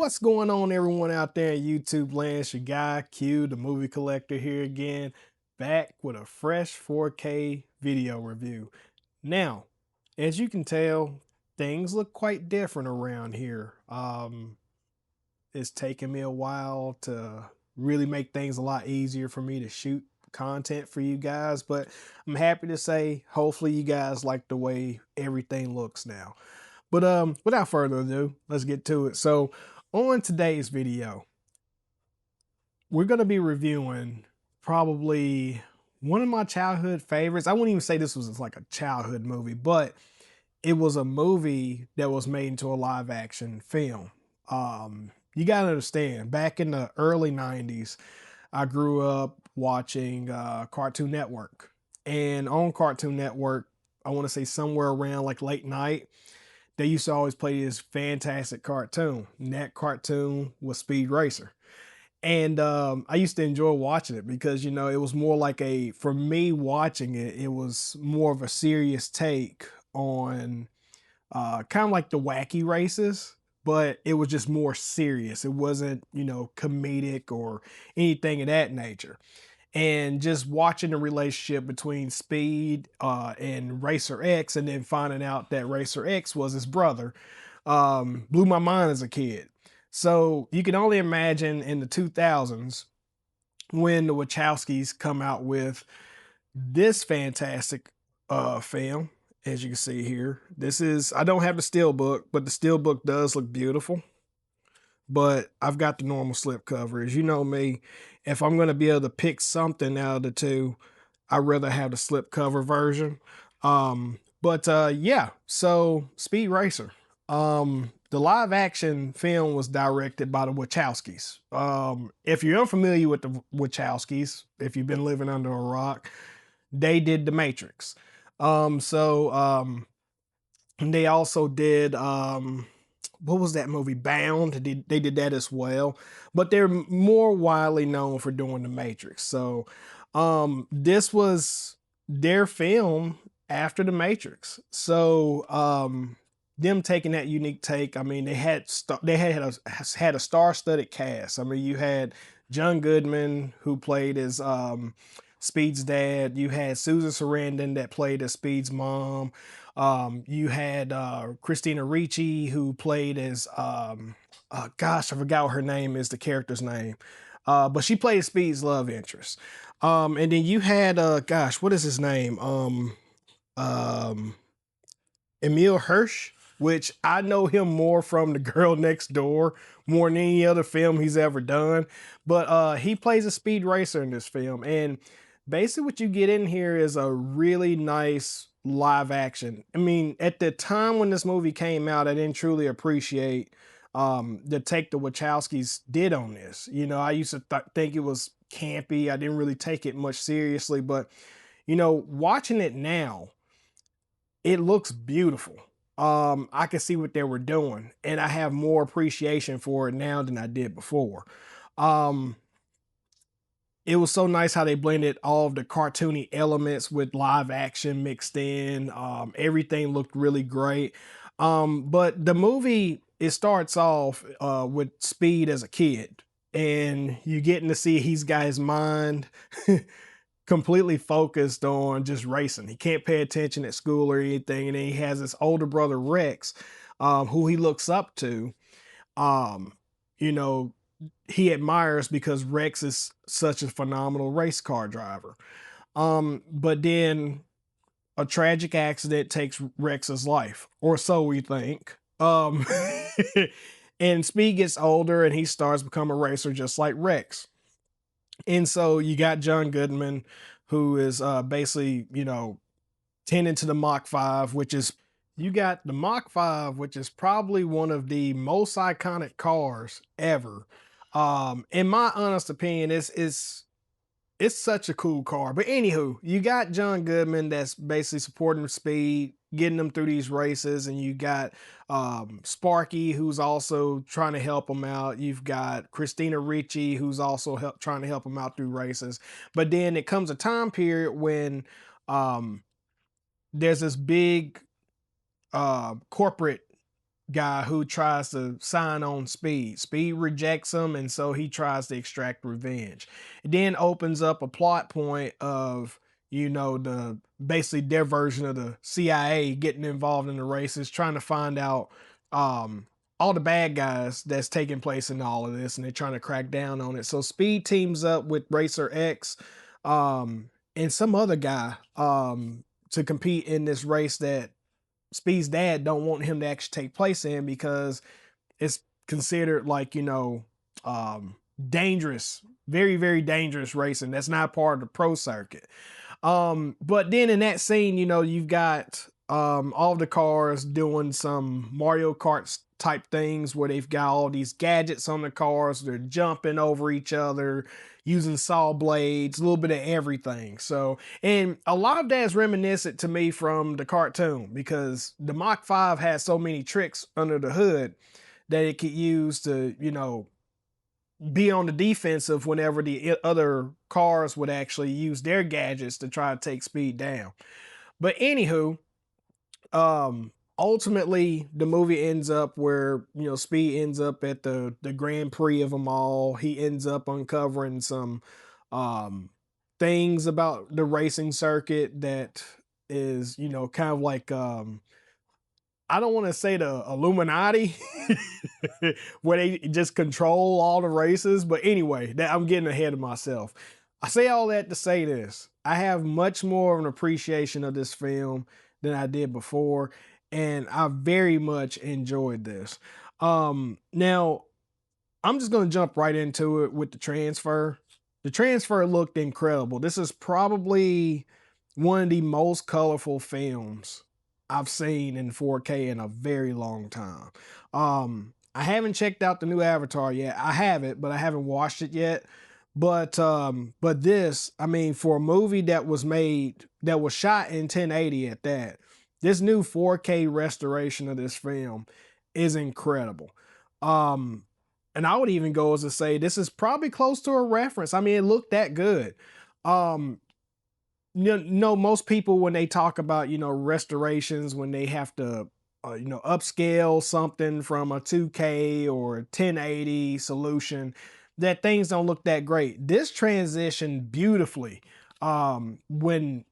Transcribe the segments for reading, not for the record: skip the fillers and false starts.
What's going on, everyone out there in YouTube land? It's your guy Q, the movie collector, here again, back with a fresh 4K video review. Now, as you can tell, things look quite different around here. It's taken me a while to really make things a lot easier for me to shoot content for you guys, but I'm happy to say, hopefully, you guys like the way everything looks now. But without further ado, let's get to it. So on today's video, we're going to be reviewing probably one of my childhood favorites. I wouldn't even say this was like a childhood movie, but it was a movie that was made into a live action film. You got to understand, back in the early 90s, I grew up watching Cartoon Network. And on Cartoon Network, I want to say somewhere around like late night, they used to always play this fantastic cartoon. And that cartoon was Speed Racer. And I used to enjoy watching it because, it was more like for me watching it, it was more of a serious take on kind of like the wacky races, but it was just more serious. It wasn't, comedic or anything of that nature. And just watching the relationship between Speed and Racer X, and then finding out that Racer X was his brother, blew my mind as a kid. So you can only imagine in the 2000s when the Wachowskis come out with this fantastic film. As you can see here, I don't have the steelbook, but the steelbook does look beautiful. But I've got the normal slip cover. As you know me, if I'm going to be able to pick something out of the two, I'd rather have the slip cover version. Yeah, so Speed Racer. The live action film was directed by the Wachowskis. If you're unfamiliar with the Wachowskis, if you've been living under a rock, they did The Matrix. They also did what was that movie? Bound. They did that as well, but they're more widely known for doing The Matrix. So this was their film after The Matrix. So them taking that unique take. I mean, they had a star-studded cast. I mean, you had John Goodman, who played as Speed's dad. You had Susan Sarandon that played as Speed's mom. You had Christina Ricci, who played as gosh, I forgot what her name is, the character's name. But she played Speed's love interest. And then you had gosh, what is his name? Um, Emil Hirsch, which I know him more from The Girl Next Door more than any other film he's ever done. But he plays a speed racer in this film. And basically what you get in here is a really nice live action. I mean, at the time when this movie came out, I didn't truly appreciate the take the Wachowskis did on this. I used to think it was campy. I didn't really take it much seriously. But, watching it now, it looks beautiful. I can see what they were doing, and I have more appreciation for it now than I did before. It was so nice how they blended all of the cartoony elements with live action mixed in. Everything looked really great. But the movie, it starts off with Speed as a kid, and you getting to see he's got his mind completely focused on just racing. He can't pay attention at school or anything. And then he has this older brother, Rex, who he looks up to. Um, you know, he admires because Rex is such a phenomenal race car driver. But then a tragic accident takes Rex's life, or so we think. And Speed gets older and he starts to become a racer just like Rex. And so you got John Goodman, who is basically, tending to the Mach 5, which is, you got the Mach 5, which is probably one of the most iconic cars ever. In my honest opinion, it's such a cool car. But anywho, you got John Goodman that's basically supporting Speed, getting them through these races, and you got Sparky, who's also trying to help him out. You've got Christina Ricci, who's also trying to help him out through races. But then it comes a time period when there's this big corporate guy who tries to sign on Speed. Speed rejects him, and so he tries to extract revenge. It then opens up a plot point of, the basically their version of the CIA getting involved in the races, trying to find out um all the bad guys that's taking place in all of this, and they're trying to crack down on it. So Speed teams up with Racer X and some other guy to compete in this race that Speed's dad don't want him to actually take place in because it's considered like, dangerous, very, very dangerous racing. That's not part of the pro circuit. But then in that scene, you've got all the cars doing some Mario Kart type things where they've got all these gadgets on the cars, they're jumping over each other, using saw blades, a little bit of everything. So, and a lot of that is reminiscent to me from the cartoon because the Mach 5 has so many tricks under the hood that it could use to, be on the defensive whenever the other cars would actually use their gadgets to try to take Speed down. But anywho, ultimately the movie ends up where, Speed ends up at the Grand Prix of them all. He ends up uncovering some things about the racing circuit that is, kind of like I don't want to say the Illuminati where they just control all the races, but anyway, that I'm getting ahead of myself. I say all that to say this. I have much more of an appreciation of this film than I did before, and I very much enjoyed this. Now I'm just going to jump right into it with the transfer. The transfer looked incredible. This is probably one of the most colorful films I've seen in 4K in a very long time. I haven't checked out the new Avatar yet. I have it, but I haven't watched it yet. But this, I mean, for a movie that was shot in 1080 at that, this new 4K restoration of this film is incredible. And I would even go as to say this is probably close to a reference. I mean, it looked that good. Most people when they talk about, restorations, when they have to, upscale something from a 2K or 1080 solution, that things don't look that great. This transitioned beautifully when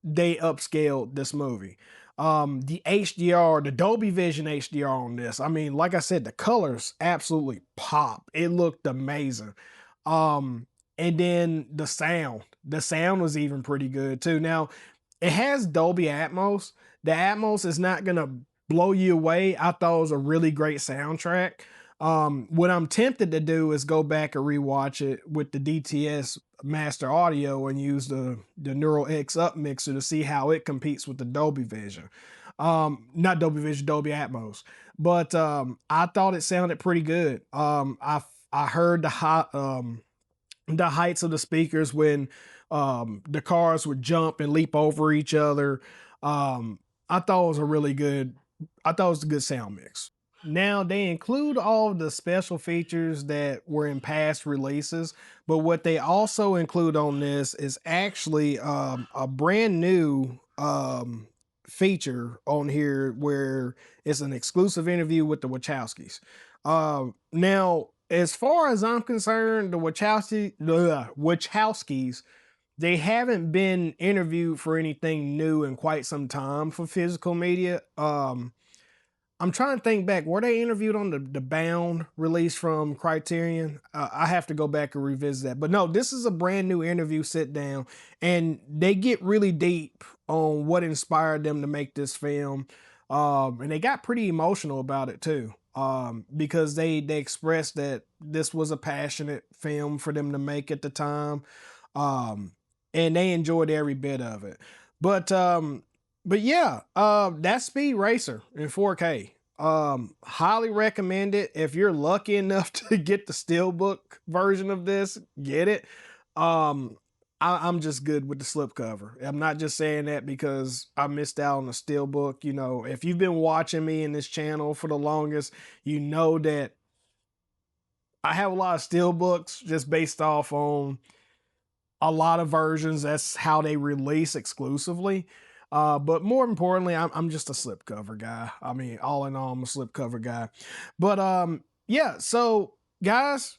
they upscaled this movie. The HDR, the Dolby Vision HDR on this, I mean, like I said, the colors absolutely pop. It looked amazing. And then the sound was even pretty good too. Now, it has Dolby Atmos. The Atmos is not gonna blow you away. I thought it was a really great soundtrack. What I'm tempted to do is go back and rewatch it with the DTS Master Audio and use the Neural X Up mixer to see how it competes with the Dolby Vision. Not Dolby Vision, Dolby Atmos. But I thought it sounded pretty good. I heard the heights of the speakers when the cars would jump and leap over each other. I thought it was a good sound mix. Now they include all of the special features that were in past releases, but what they also include on this is actually a brand new feature on here where it's an exclusive interview with the Wachowskis. Now, as far as I'm concerned, the Wachowskis, they haven't been interviewed for anything new in quite some time for physical media. I'm trying to think back. Were they interviewed on the Bound release from Criterion? I have to go back and revisit that. But no, this is a brand new interview sit down, and they get really deep on what inspired them to make this film. And they got pretty emotional about it too. Because they expressed that this was a passionate film for them to make at the time. And they enjoyed every bit of it. But yeah, that's Speed Racer in 4K. Highly recommend it. If you're lucky enough to get the steelbook version of this, get it. I'm just good with the slipcover. I'm not just saying that because I missed out on the steelbook. If you've been watching me in this channel for the longest, you know that I have a lot of steelbooks just based off on a lot of versions. That's how they release exclusively. But more importantly, I'm just a slipcover guy. I mean, all in all, I'm a slipcover guy. But yeah, so guys,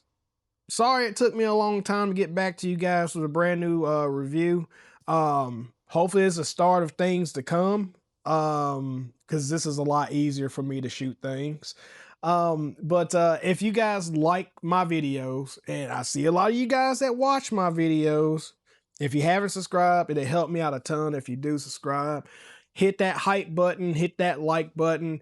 sorry it took me a long time to get back to you guys with a brand new review. Hopefully it's a start of things to come. Because this is a lot easier for me to shoot things. But if you guys like my videos, and I see a lot of you guys that watch my videos, if you haven't subscribed, it'll help me out a ton if you do subscribe. Hit that hype button, hit that like button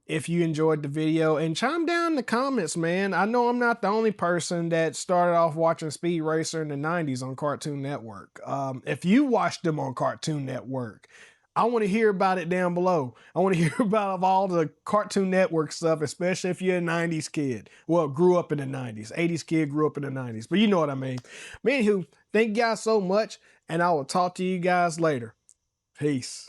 if you enjoyed the video, and chime down in the comments, man. I know I'm not the only person that started off watching Speed Racer in the 90s on Cartoon Network. If you watched them on Cartoon Network, I want to hear about it down below. I want to hear about all the Cartoon Network stuff, especially if you're a 90s kid. Well, grew up in the 90s. 80s kid grew up in the 90s, but you know what I mean. But anywho, thank you guys so much, and I will talk to you guys later. Peace.